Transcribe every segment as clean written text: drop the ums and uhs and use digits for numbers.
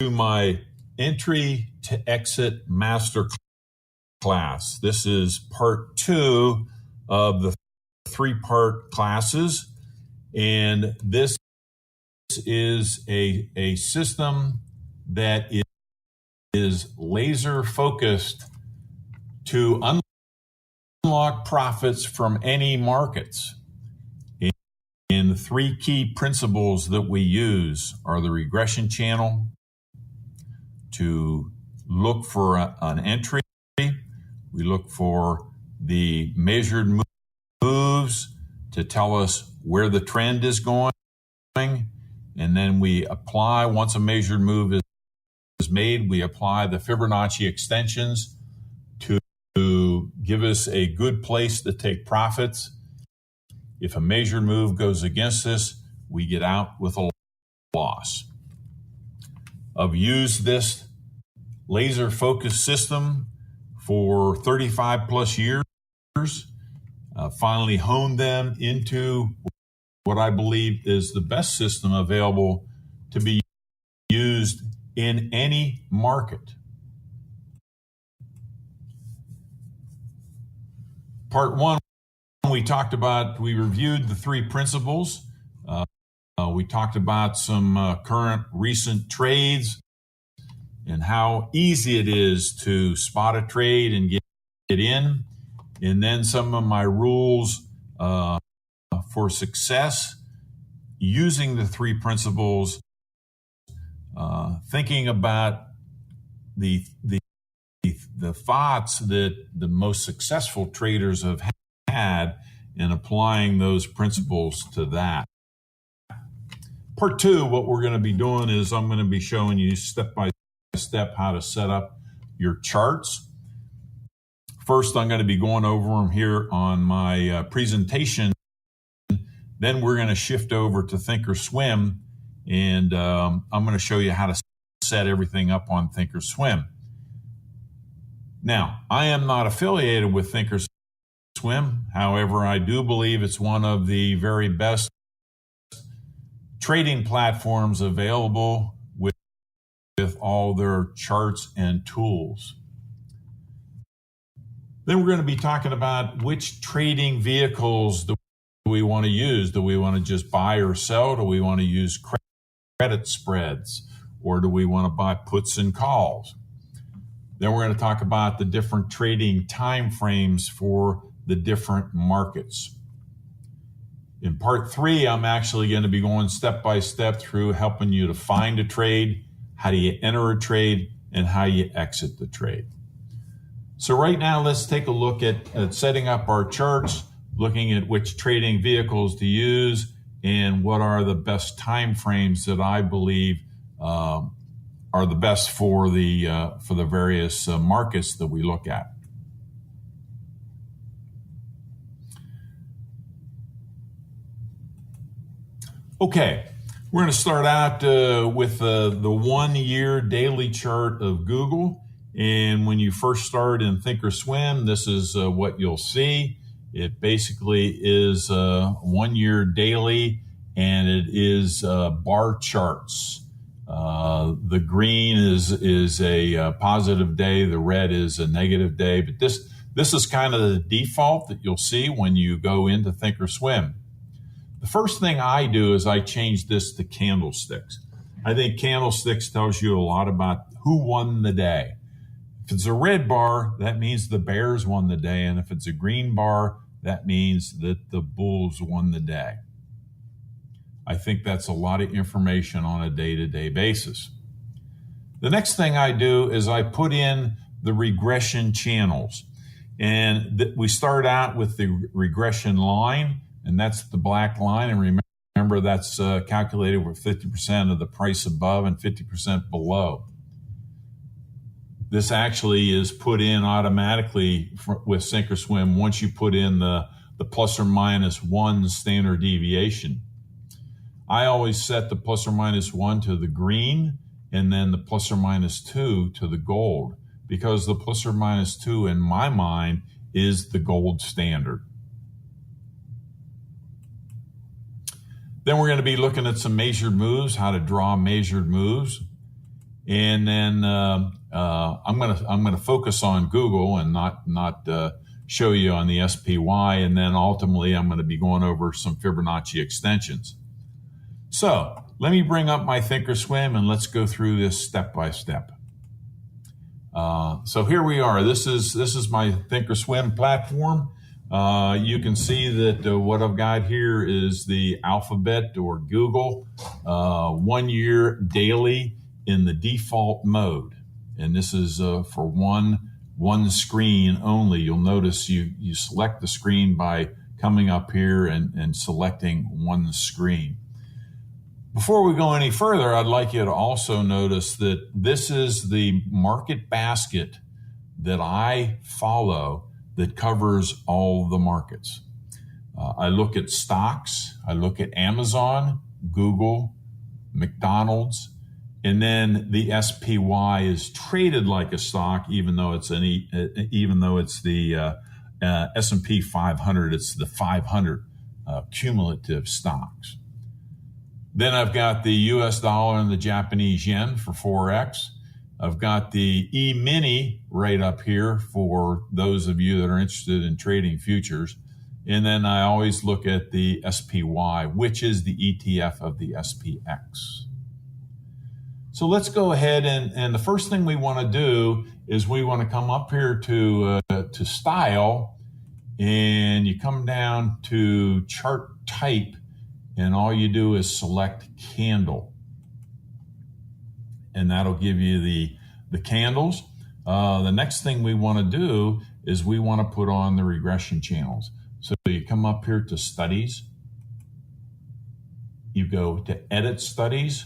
my entry to exit master class. This is part 2 of the 3-part classes, and this is a system that is laser focused to unlock profits from any markets. And the 3 key principles that we use are the regression channel to look for an entry. We look for the measured moves to tell us where the trend is going. And then we apply, once a measured move is made, we apply the Fibonacci extensions to give us a good place to take profits. If a measured move goes against us, we get out with a loss. I've used this laser focused system for 35 plus years. Finally honed them into what I believe is the best system available to be used in any market. Part 1, we reviewed the 3 principles. We talked about some current recent trades and how easy it is to spot a trade and get in. And then some of my rules for success using the 3 principles, thinking about the thoughts that the most successful traders have had and applying those principles to that. Part 2, what we're going to be doing is I'm going to be showing you step by step how to set up your charts. First, I'm going to be going over them here on my presentation. Then we're going to shift over to Thinkorswim, and I'm going to show you how to set everything up on Thinkorswim. Now, I am not affiliated with Thinkorswim. However, I do believe it's one of the very best trading platforms available with all their charts and tools. Then we're going to be talking about which trading vehicles do we want to use. Do we want to just buy or sell? Do we want to use credit spreads? Or do we want to buy puts and calls? Then we're going to talk about the different trading time frames for the different markets. In part 3, I'm actually going to be going step by step through helping you to find a trade, how do you enter a trade, and how you exit the trade. So right now, let's take a look at setting up our charts, looking at which trading vehicles to use and what are the best time frames that I believe are the best for the various markets that we look at. Okay, we're going to start out with the 1-year daily chart of Google. And when you first start in Thinkorswim, this is what you'll see. It basically is 1-year daily, and it is bar charts. The green is a positive day. The red is a negative day. But this is kind of the default that you'll see when you go into Thinkorswim. The first thing I do is I change this to candlesticks. I think candlesticks tells you a lot about who won the day. If it's a red bar, that means the bears won the day. And if it's a green bar, that means that the bulls won the day. I think that's a lot of information on a day-to-day basis. The next thing I do is I put in the regression channels. And we start out with the regression line, and that's the black line. And remember, that's calculated with 50% of the price above and 50% below. This actually is put in automatically with Thinkorswim once you put in the plus or minus 1 standard deviation. I always set the plus or minus 1 to the green and then the plus or minus 2 to the gold, because the plus or minus 2 in my mind is the gold standard. Then we're going to be looking at some measured moves, how to draw measured moves. and then I'm gonna focus on Google and not show you on the SPY, and then ultimately I'm going to be going over some Fibonacci extensions. So let me bring up my Thinkorswim and let's go through this step by step. So here we are. This is my Thinkorswim platform. You can see that what I've got here is the Alphabet or Google 1 year daily in the default mode, and this is for one screen only. You'll notice you select the screen by coming up here and selecting one screen. Before we go any further, I'd like you to also notice that this is the market basket that I follow that covers all the markets. I look at stocks, I look at Amazon, Google, McDonald's, and then the SPY is traded like a stock, even though it's the S&P 500. It's the 500 cumulative stocks. Then I've got the US dollar and the Japanese yen for Forex. I've got the E-mini right up here for those of you that are interested in trading futures. And then I always look at the SPY, which is the ETF of the SPX. So let's go ahead and the first thing we want to do is we want to come up here to style, and you come down to chart type, and all you do is select candle, and that'll give you the candles. The next thing we want to do is we want to put on the regression channels. So you come up here to studies, you go to edit studies,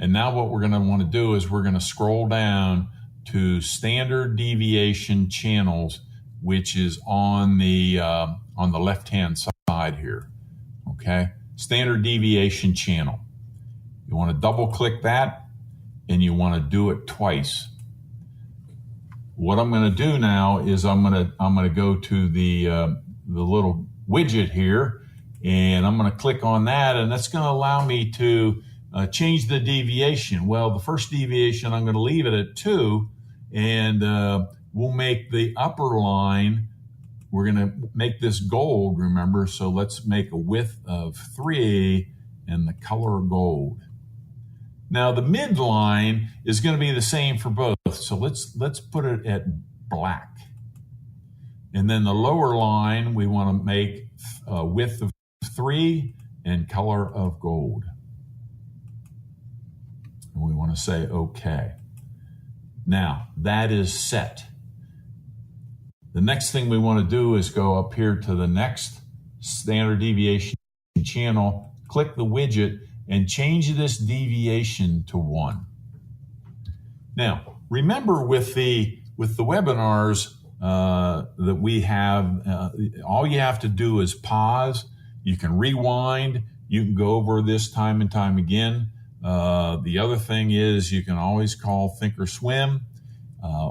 and now what we're going to want to do is we're going to scroll down to standard deviation channels, which is on the left-hand side here. Okay, standard deviation channel. You want to double click that, and you want to do it twice. What I'm going to do now is I'm going to go to the little widget here, and I'm going to click on that, and that's going to allow me to change the deviation. Well, the first deviation, I'm going to leave it at 2, and we'll make the upper line, we're going to make this gold, remember, so let's make a width of 3 and the color gold. Now the midline is going to be the same for both, so let's put it at black. And then the lower line, we want to make a width of 3 and color of gold. And we want to say OK. Now that is set. The next thing we want to do is go up here to the next standard deviation channel, click the widget, and change this deviation to 1. Now, remember with the webinars that we have, all you have to do is pause. You can rewind. You can go over this time and time again. The other thing is you can always call Thinkorswim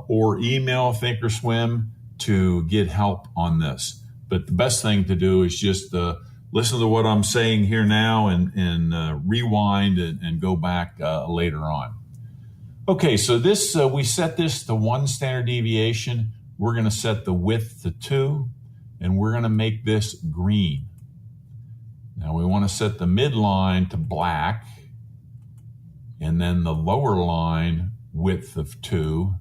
or email Thinkorswim to get help on this. But the best thing to do is just listen to what I'm saying here now and rewind and go back later on. Okay, so this we set this to 1 standard deviation. We're going to set the width to 2, and we're going to make this green. Now we want to set the midline to black, and then the lower line width of 2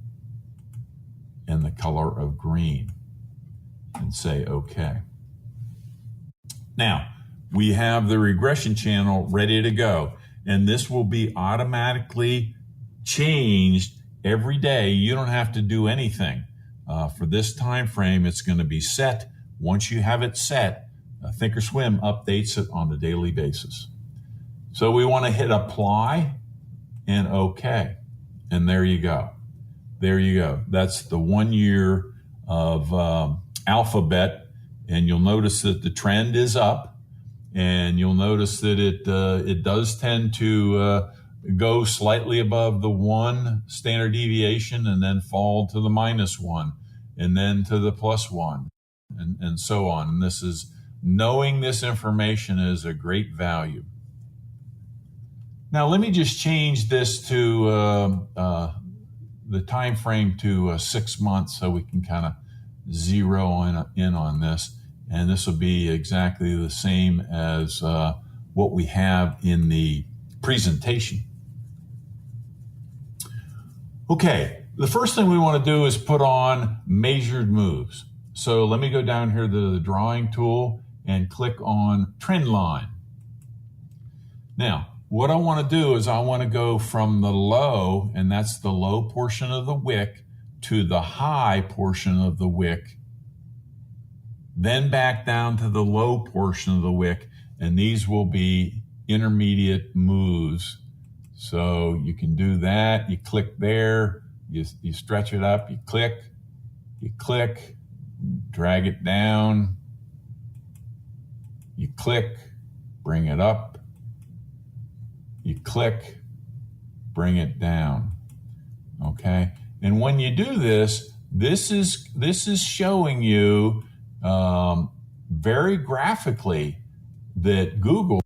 and the color of green, and say OK. Now, we have the regression channel ready to go, and this will be automatically changed every day. You don't have to do anything. For this time frame, it's going to be set. Once you have it set, Thinkorswim updates it on a daily basis. So we want to hit apply and OK, and there you go. There you go. That's the 1 year of Alphabet, and you'll notice that the trend is up, and you'll notice that it does tend to go slightly above the 1 standard deviation and then fall to the -1 and then to the +1 and so on. And this is knowing this information is a great value. Now let me just change this to the time frame to 6 months so we can kind of zero in on this. And this will be exactly the same as what we have in the presentation. Okay, the first thing we want to do is put on measured moves. So let me go down here to the drawing tool and click on trend line. Now, what I want to do is I want to go from the low, and that's the low portion of the wick, to the high portion of the wick, then back down to the low portion of the wick, and these will be intermediate moves. So you can do that. You click there, you stretch it up, you click, drag it down, you click, bring it up, you click, bring it down. Okay, and when you do this, this is showing you very graphically that Google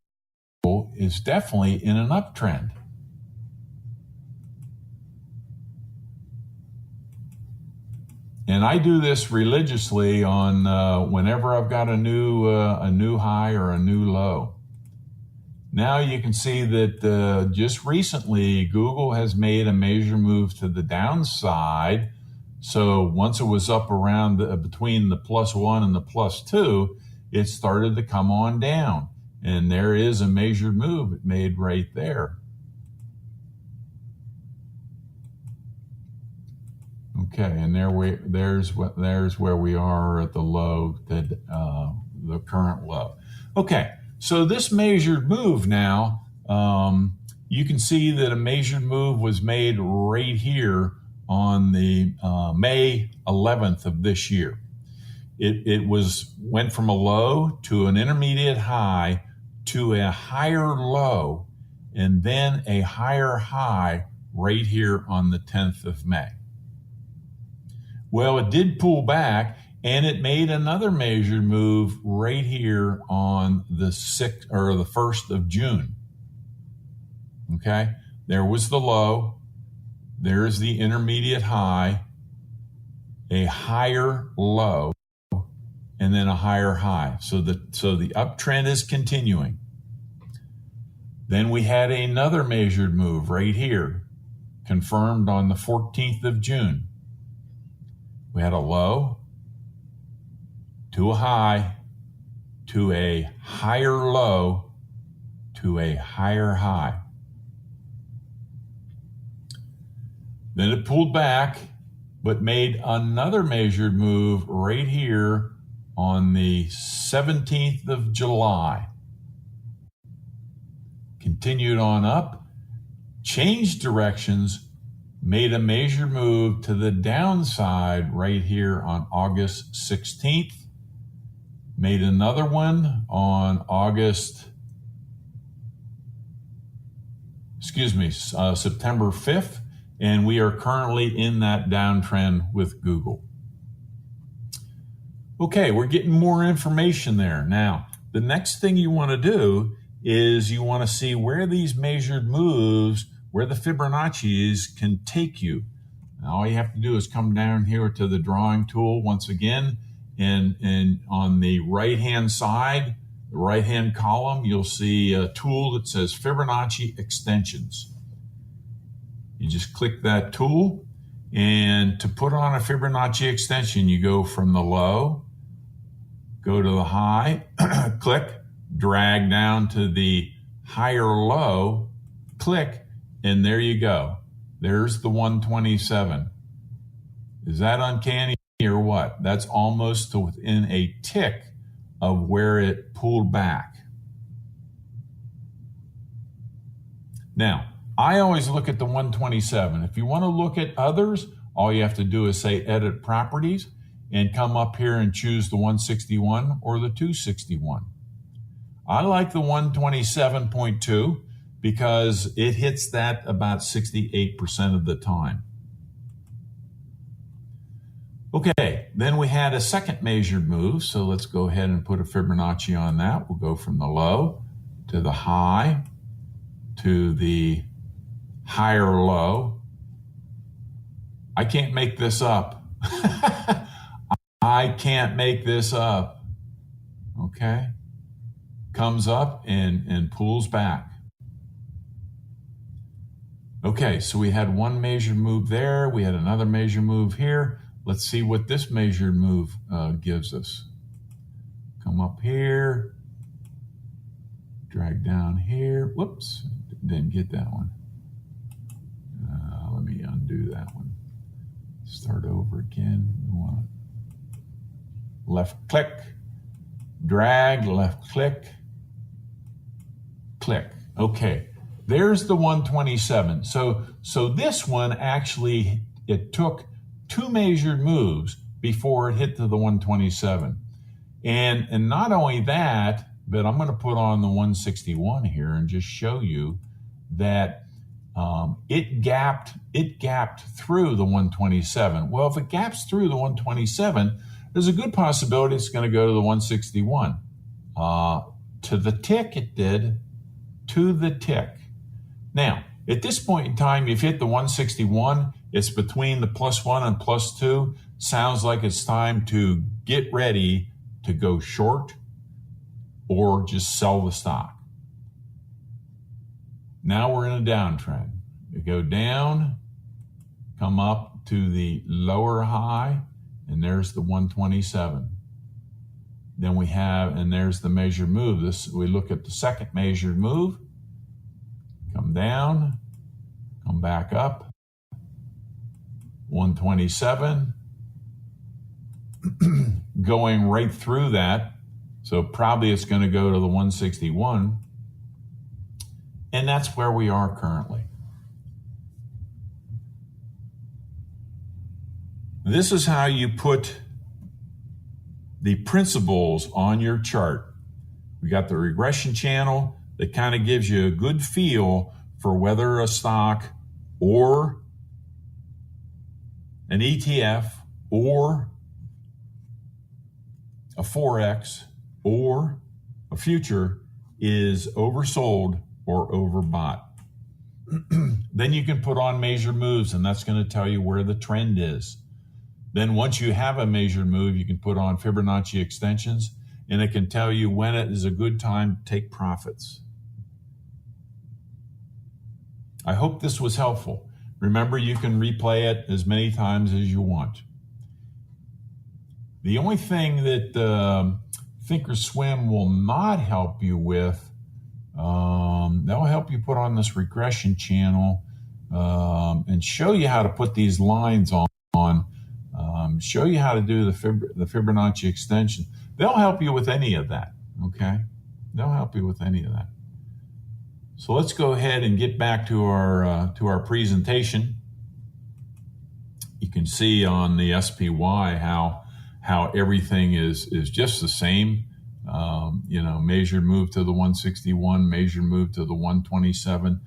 is definitely in an uptrend. And I do this religiously on whenever I've got a new high or a new low. Now you can see that just recently Google has made a major move to the downside. So once it was up around between the +1 and the +2, it started to come on down. And there is a measured move it made right there. Okay, and there's where we are at the low, the current low. Okay, so this measured move now, you can see that a measured move was made right here on the May 11th of this year. It went from a low to an intermediate high to a higher low, and then a higher high right here on the 10th of May. Well, it did pull back, and it made another measured move right here on the 6th or the 1st of June. Okay, there was the low, there's the intermediate high, a higher low, and then a higher high. So the uptrend is continuing. Then we had another measured move right here, confirmed on the 14th of June. We had a low to a high to a higher low to a higher high. Then it pulled back, but made another measured move right here on the 17th of July. Continued on up, changed directions, made a measured move to the downside right here on August 16th, made another one on September 5th, and we are currently in that downtrend with Google. Okay, we're getting more information there. Now, the next thing you want to do is you want to see where these measured moves, where the Fibonacci's can take you. Now, all you have to do is come down here to the drawing tool once again, and on the right-hand side, the right-hand column, you'll see a tool that says Fibonacci Extensions. You just click that tool, and to put on a Fibonacci extension, you go from the low, go to the high, click, drag down to the higher low, click, and there you go. There's the 127. Is that uncanny or what? That's almost to within a tick of where it pulled back. Now, I always look at the 127. If you want to look at others, all you have to do is say Edit Properties and come up here and choose the 161 or the 261. I like the 127.2 because it hits that about 68% of the time. Okay, then we had a second measured move, so let's go ahead and put a Fibonacci on that. We'll go from the low to the high to the higher low. I can't make this up. I can't make this up. Okay? Comes up and pulls back. Okay, so we had one measured move there. We had another measured move here. Let's see what this measured move gives us. Come up here. Drag down here. Whoops, didn't get that one. Let me undo that one. Start over again. Left click, drag, left click, click. Okay, there's the 127. So this one actually, it took two measured moves before it hit to the 127. And not only that, but I'm going to put on the 161 here and just show you that it gapped through the 127. Well, if it gaps through the 127, there's a good possibility it's going to go to the 161. To the tick, it did. To the tick. Now, at this point in time, you've hit the 161. It's between the +1 and +2. Sounds like it's time to get ready to go short or just sell the stock. Now we're in a downtrend. We go down, come up to the lower high, and there's the 127. Then we have, and there's the measured move. We look at the second measured move. Come down, come back up. 127. Going right through that. So probably it's going to go to the 161. And that's where we are currently. This is how you put the principles on your chart. We got the regression channel that kind of gives you a good feel for whether a stock or an ETF or a Forex or a future is oversold or overbought. Then you can put on measured moves, and that's going to tell you where the trend is. Then once you have a measured move, you can put on Fibonacci extensions, and it can tell you when it is a good time to take profits. I hope this was helpful. Remember, you can replay it as many times as you want. The only thing that Thinkorswim will not help you with, they'll help you put on this regression channel and show you how to put these lines on, show you how to do the Fibonacci extension. They'll help you with any of that, okay? They'll help you with any of that. So let's go ahead and get back to our presentation. You can see on the SPY how everything is just the same. Measured move to the 161, measured move to the 127.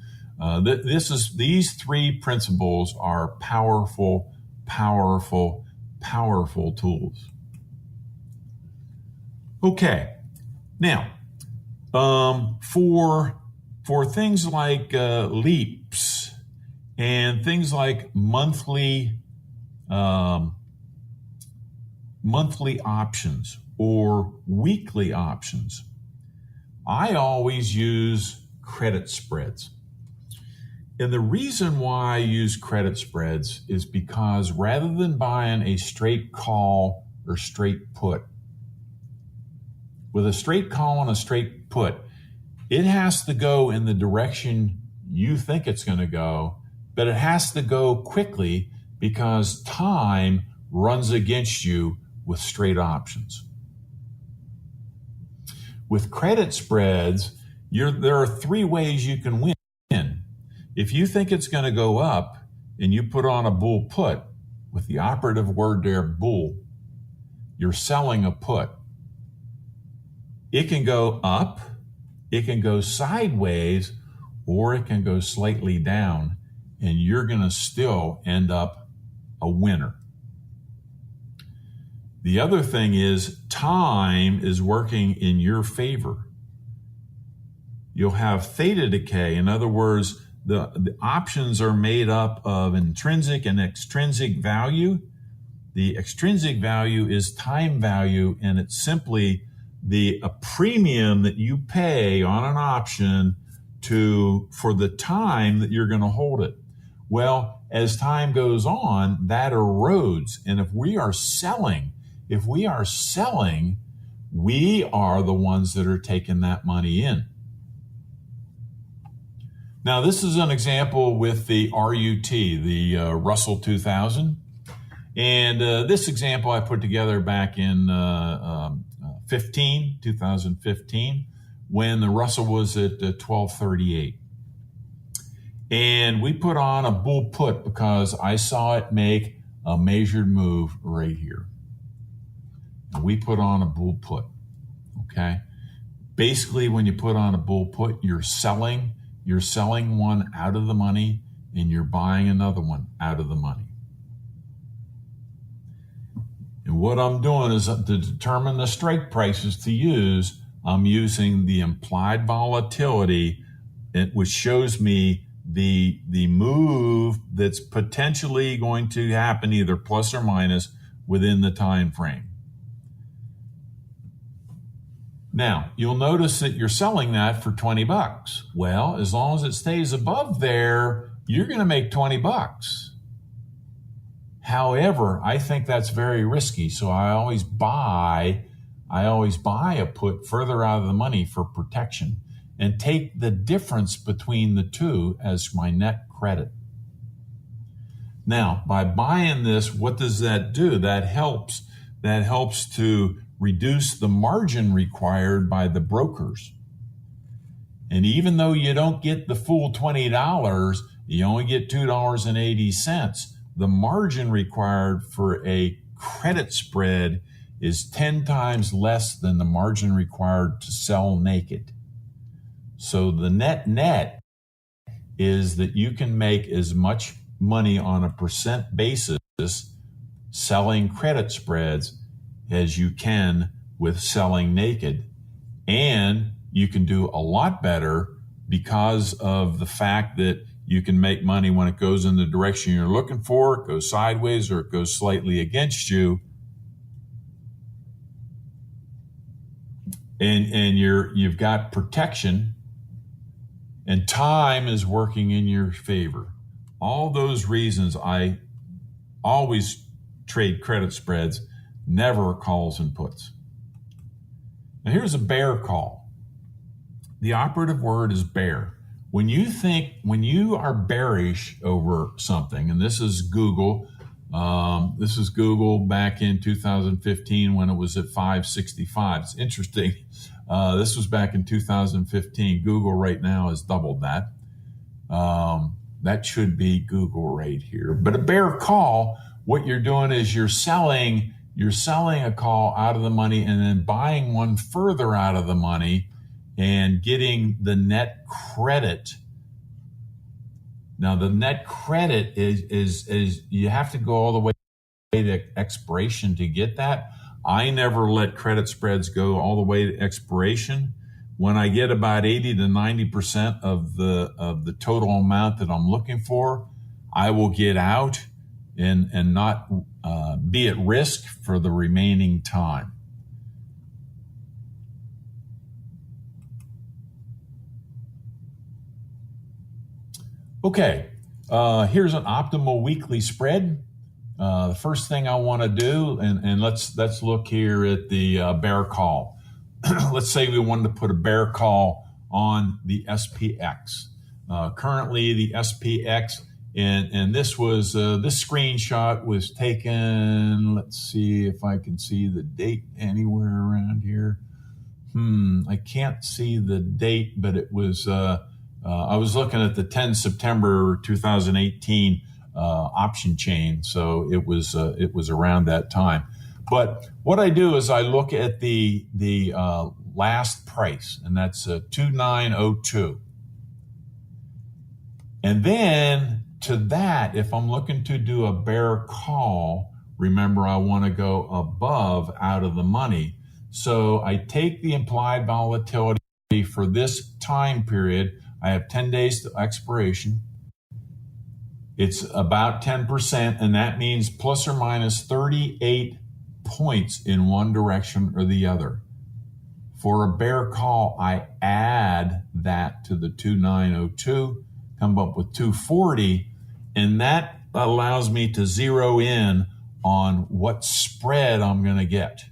These three principles are powerful tools. Okay, now for things like leaps and things like monthly options or weekly options, I always use credit spreads. And the reason why I use credit spreads is because rather than buying a straight call or straight put, with a straight call and a straight put, it has to go in the direction you think it's going to go, but it has to go quickly because time runs against you with straight options. With credit spreads, there are three ways you can win. If you think it's going to go up and you put on a bull put, with the operative word there, bull, you're selling a put. It can go up, it can go sideways, or it can go slightly down, and you're going to still end up a winner. The other thing is time is working in your favor. you'll have theta decay. In other words, the options are made up of intrinsic and extrinsic value. The extrinsic value is time value, and it's simply a premium that you pay on an option for the time that you're going to hold it. Well, as time goes on, that erodes. And if we are selling, we are the ones that are taking that money in. Now, this is an example with the RUT, the Russell 2000. And this example I put together back in 2015, when the Russell was at 1238. And we put on a bull put because I saw it make a measured move right here. And we put on a bull put, okay? Basically, when you put on a bull put, you're selling one out of the money and you're buying another one out of the money. And what I'm doing is to determine the strike prices to use, I'm using the implied volatility, which shows me the move that's potentially going to happen either plus or minus within the time frame. Now, you'll notice that you're selling that for $20. Well, as long as it stays above there, you're going to make $20. However, I think that's very risky, so I always buy a put further out of the money for protection and take the difference between the two as my net credit. Now, by buying this, what does that do? That helps to reduce the margin required by the brokers. And even though you don't get the full $20, you only get $2.80. The margin required for a credit spread is 10 times less than the margin required to sell naked. So the net is that you can make as much money on a percent basis selling credit spreads as you can with selling naked. And you can do a lot better because of the fact that you can make money when it goes in the direction you're looking for, it goes sideways, or it goes slightly against you. And you've got protection, and time is working in your favor. All those reasons I always trade credit spreads, never calls and puts. Now here's a bear call. The operative word is bear. When you are bearish over something, and this is Google back in 2015 when it was at 565. It's interesting. This was back in 2015. Google right now has doubled that. That should be Google right here. But a bear call, what you're doing is you're selling a call out of the money and then buying one further out of the money and getting the net credit. Now, the net credit is you have to go all the way to expiration to get that. I never let credit spreads go all the way to expiration. When I get about 80 to 90% of the total amount that I'm looking for, I will get out and not be at risk for the remaining time. Okay, here's an optimal weekly spread. The first thing I want to do, and let's look here at the bear call. Let's say we wanted to put a bear call on the SPX. Currently, the SPX, and this screenshot was taken. Let's see if I can see the date anywhere around here. I can't see the date, but it was. I was looking at the 10 September 2018 option chain, so it was around that time. But what I do is I look at the last price, and that's 2902. And then to that, if I'm looking to do a bear call, remember I want to go above out of the money. So I take the implied volatility for this time period, I have 10 days to expiration. It's about 10%, and that means plus or minus 38 points in one direction or the other. For a bear call, I add that to the 2902, come up with 240, and that allows me to zero in on what spread I'm going to get.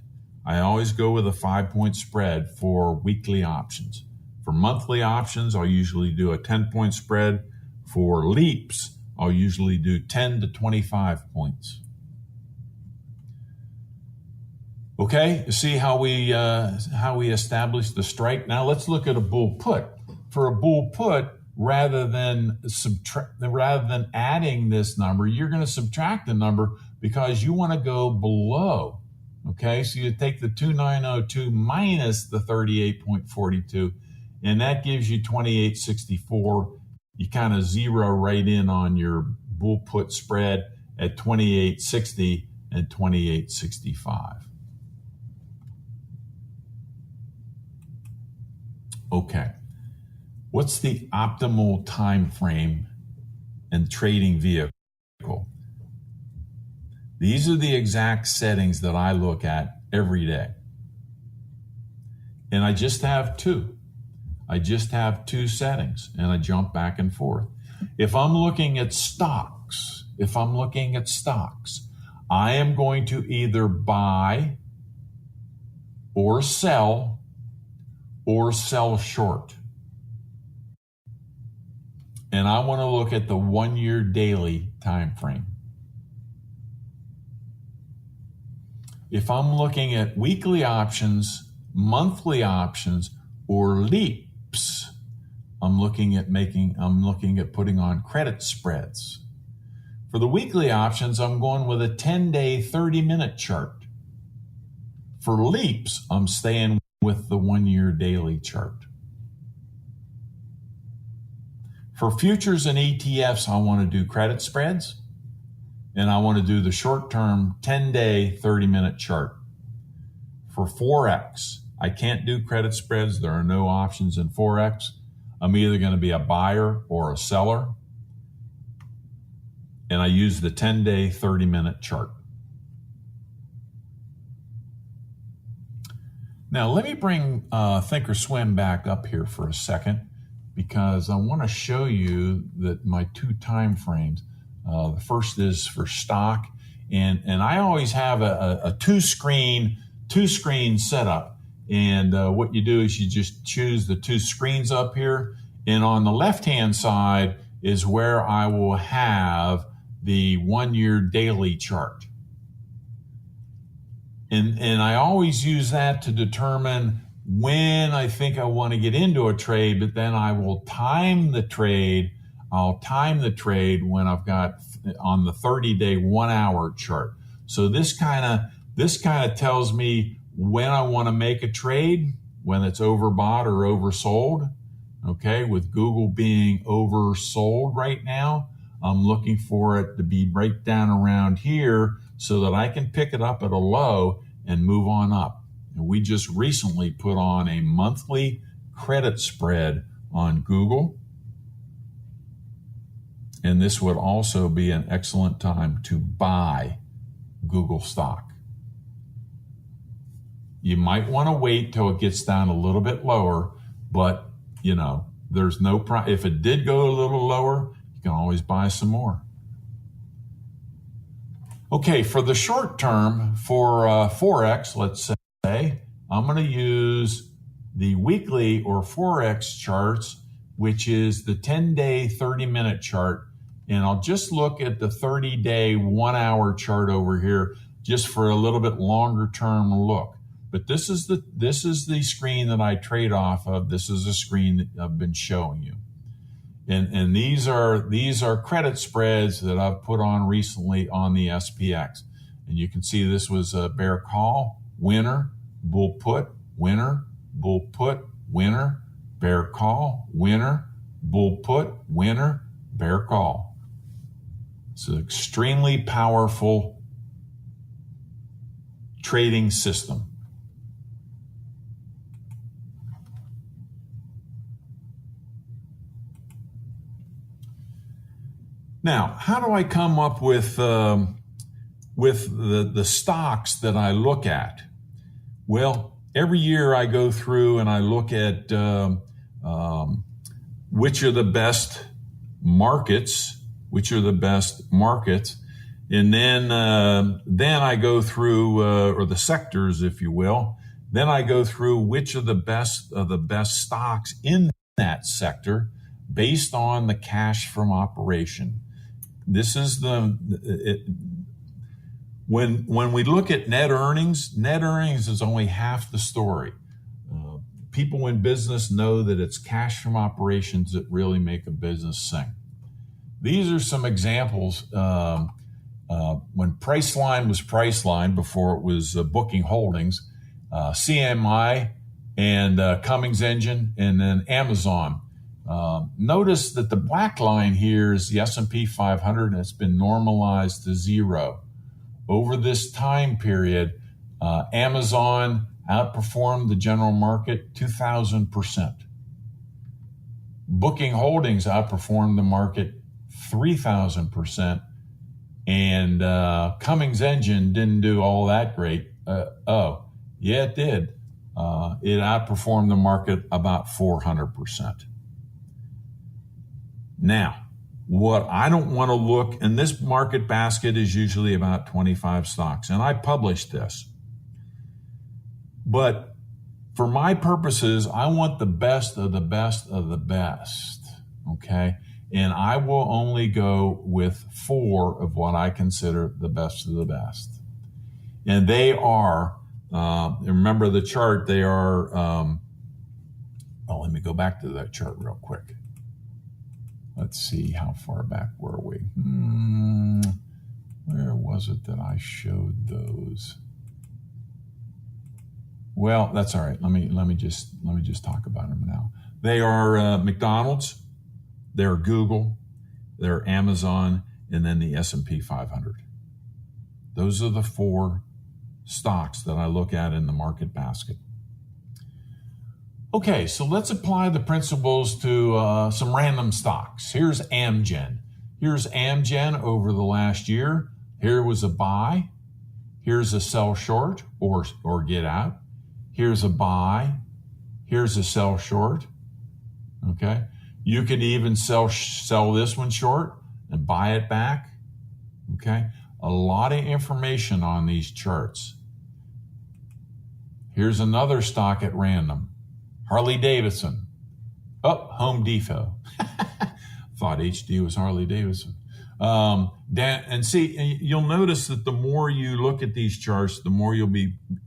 I always go with a 5-point spread for weekly options. For monthly options, I'll usually do a 10-point spread. For leaps, I'll usually do 10 to 25 points. Okay, see how we establish the strike. Now let's look at a bull put. For a bull put, rather than adding this number, you're going to subtract the number because you want to go below. Okay, so you take the 2902 minus the 38.42, and that gives you 2864. You kind of zero right in on your bull put spread at 2860 and 2865. Okay, what's the optimal time frame and trading vehicle? These are the exact settings that I look at every day. And I just have two. I just have two settings, and I jump back and forth. If I'm looking at stocks, I am going to either buy or sell short. And I want to look at the 1-year daily time frame. If I'm looking at weekly options, monthly options, or leaps, I'm looking at putting on credit spreads. For the weekly options, I'm going with a 10-day, 30-minute chart. For leaps, I'm staying with the 1-year daily chart. For futures and ETFs, I want to do credit spreads, and I want to do the short-term 10-day, 30-minute chart. For Forex, I can't do credit spreads. There are no options in Forex. I'm either going to be a buyer or a seller, and I use the 10-day, 30-minute chart. Now, let me bring Thinkorswim back up here for a second, because I want to show you that my two time frames. The first is for stock, and I always have a two-screen setup. And what you do is you just choose the two screens up here, and on the left-hand side is where I will have the 1-year daily chart. And I always use that to determine when I think I want to get into a trade, but then I will time the trade. I'll time the trade when I've got on the 30-day 1-hour chart. So this kind of tells me when I want to make a trade, when it's overbought or oversold. Okay, with Google being oversold right now, I'm looking for it to be right down around here so that I can pick it up at a low and move on up. And we just recently put on a monthly credit spread on Google. And this would also be an excellent time to buy Google stock. You might want to wait till it gets down a little bit lower, but there's no if it did go a little lower, you can always buy some more. Okay, for the short term, for Forex, let's say, I'm going to use the weekly or Forex charts, which is the 10-day, 30-minute chart. And I'll just look at the 30-day, 1-hour chart over here just for a little bit longer term look. But this is the screen that I trade off of. This is a screen that I've been showing you. And these are credit spreads that I've put on recently on the SPX. And you can see this was a bear call, winner, bull put, winner, bull put, winner, bear call, winner, bull put, winner, bear call. It's an extremely powerful trading system. Now, how do I come up with the stocks that I look at? Well, every year I go through and I look at which are the best markets, and then I go through or the sectors, if you will. Then I go through which are the best stocks in that sector based on the cash from operation. This is when we look at net earnings is only half the story. People in business know that it's cash from operations that really make a business sing. These are some examples. When Priceline was Priceline, before it was Booking Holdings, CMI and Cummins Engine, and then Amazon. Notice that the black line here is the S&P 500, and it's been normalized to zero. Over this time period, Amazon outperformed the general market 2,000%. Booking Holdings outperformed the market 3,000%, and Cummins Engine didn't do all that great. Yeah, it did. It outperformed the market about 400%. Now, what I don't want to look, and this market basket is usually about 25 stocks, and I published this. But for my purposes, I want the best of the best of the best, okay? And I will only go with 4 of what I consider the best of the best. And they are, remember the chart, they are, let me go back to that chart real quick. Let's see, how far back were we? Where was it that I showed those? Well, that's all right. Let me just talk about them now. They are McDonald's, they're Google, they're Amazon, and then the S&P 500. Those are the 4 stocks that I look at in the market basket. Okay, so let's apply the principles to some random stocks. Here's Amgen. Here's Amgen over the last year. Here was a buy. Here's a sell short or get out. Here's a buy. Here's a sell short. Okay, you could even sell this one short and buy it back. Okay, a lot of information on these charts. Here's another stock at random. Harley Davidson. Oh, Home Depot. Thought HD was Harley Davidson. And see, you'll notice that the more you look at these charts, the more you'll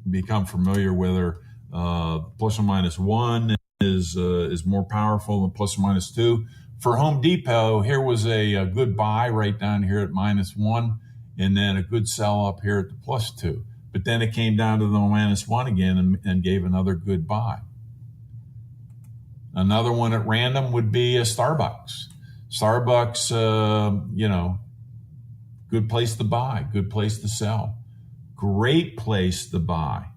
become familiar whether plus or minus 1 is more powerful than plus or minus 2. For Home Depot, here was a good buy right down here at -1, and then a good sell up here at the +2. But then it came down to the -1 again and gave another good buy. Another one at random would be a Starbucks. Starbucks, good place to buy, good place to sell, great place to buy.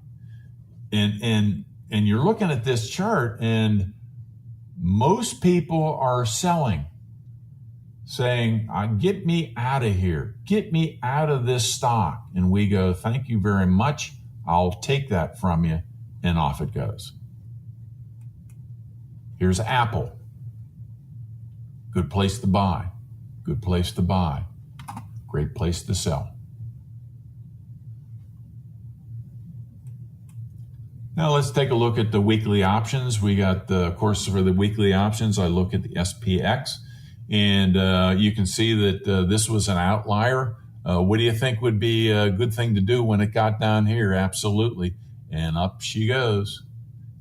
And you're looking at this chart, and most people are selling, saying, get me out of here, get me out of this stock. And we go, thank you very much, I'll take that from you, and off it goes. Here's Apple. Good place to buy. Good place to buy. Great place to sell. Now let's take a look at the weekly options. We got, of course, for the weekly options, I look at the SPX, and you can see that this was an outlier. What do you think would be a good thing to do when it got down here? Absolutely. And up she goes.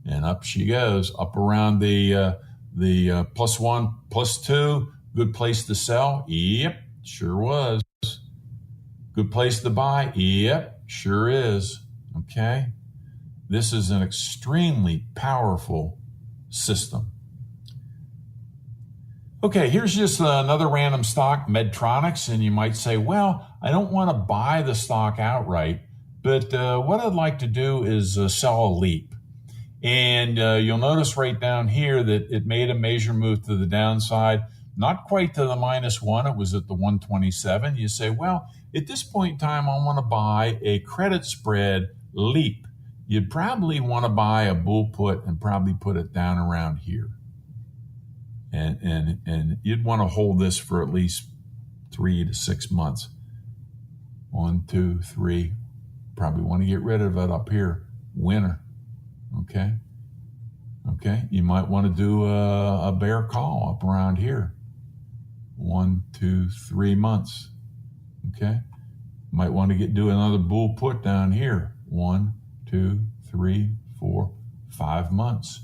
And up she goes, up around the +1, +2. Good place to sell? Yep, sure was. Good place to buy? Yep, sure is. Okay. This is an extremely powerful system. Okay, here's just another random stock, Medtronic, and you might say, well, I don't want to buy the stock outright, but what I'd like to do is sell a leap. And you'll notice right down here that it made a major move to the downside, not quite to the -1. It was at the 127. You say, well, at this point in time, I want to buy a credit spread leap. You'd probably want to buy a bull put and probably put it down around here. And you'd want to hold this for at least 3 to 6 months. 1, 2, 3. Probably want to get rid of it up here. Winter. Okay. You might want to do a bear call up around here. 1, 2, 3 months. Okay. Might want to do another bull put down here. 1, 2, 3, 4, 5 months.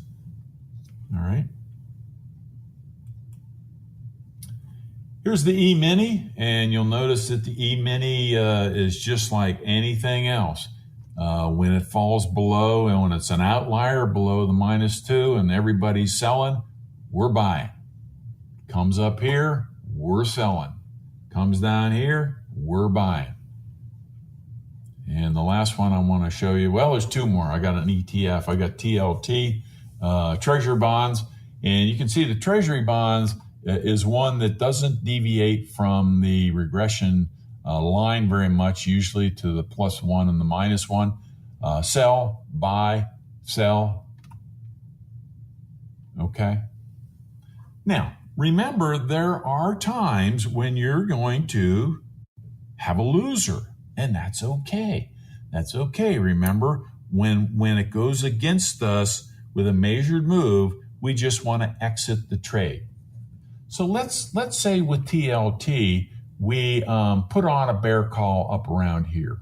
All right. Here's the E-mini, and you'll notice that the E-mini is just like anything else. When it falls below, and when it's an outlier below the -2 and everybody's selling, we're buying. Comes up here, we're selling. Comes down here, we're buying. And the last one I want to show you, well, there's 2 more. I got an ETF. I got TLT, Treasury bonds. And you can see the Treasury bonds is one that doesn't deviate from the regression line very much, usually to the +1 and the -1. Sell, buy, sell. Okay. Now, remember, there are times when you're going to have a loser, and that's okay. That's okay. Remember, when it goes against us with a measured move, we just want to exit the trade. So let's say with TLT, we put on a bear call up around here.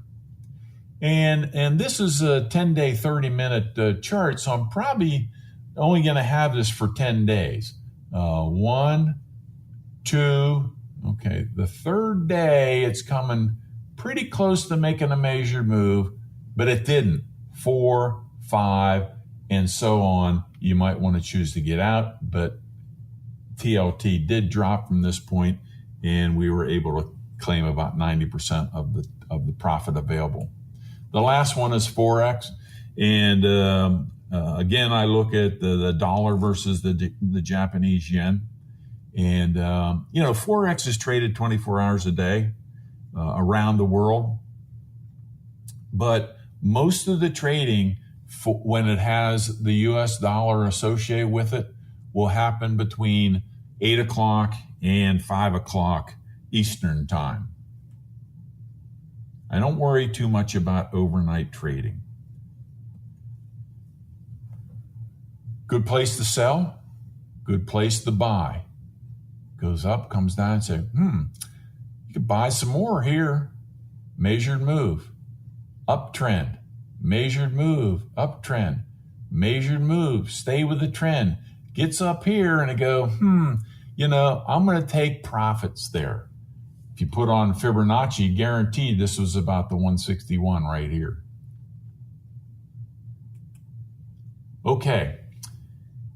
And this is a 10-day, 30-minute chart, so I'm probably only going to have this for 10 days. 1, 2, okay. The third day, it's coming pretty close to making a measured move, but it didn't. 4, 5, and so on. You might want to choose to get out, but TLT did drop from this point, and we were able to claim about 90% of the profit available. The last one is Forex, and again, I look at the dollar versus the Japanese yen, and Forex is traded 24 hours a day around the world, but most of the trading, when it has the U.S. dollar associated with it, will happen between 8 o'clock and 5 o'clock Eastern time. I don't worry too much about overnight trading. Good place to sell, good place to buy. Goes up, comes down, and say, you could buy some more here. Measured move, uptrend, measured move, uptrend, measured move, stay with the trend. Gets up here and it go, I'm going to take profits there. If you put on Fibonacci, guaranteed this was about the 161 right here. Okay,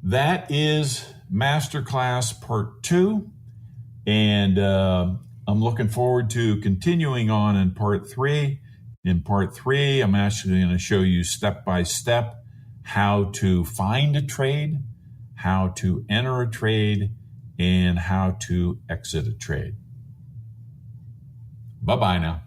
that is Masterclass Part 2, and I'm looking forward to continuing on in Part 3. In Part 3, I'm actually going to show you step by step how to find a trade, how to enter a trade, and how to exit a trade. Bye-bye now.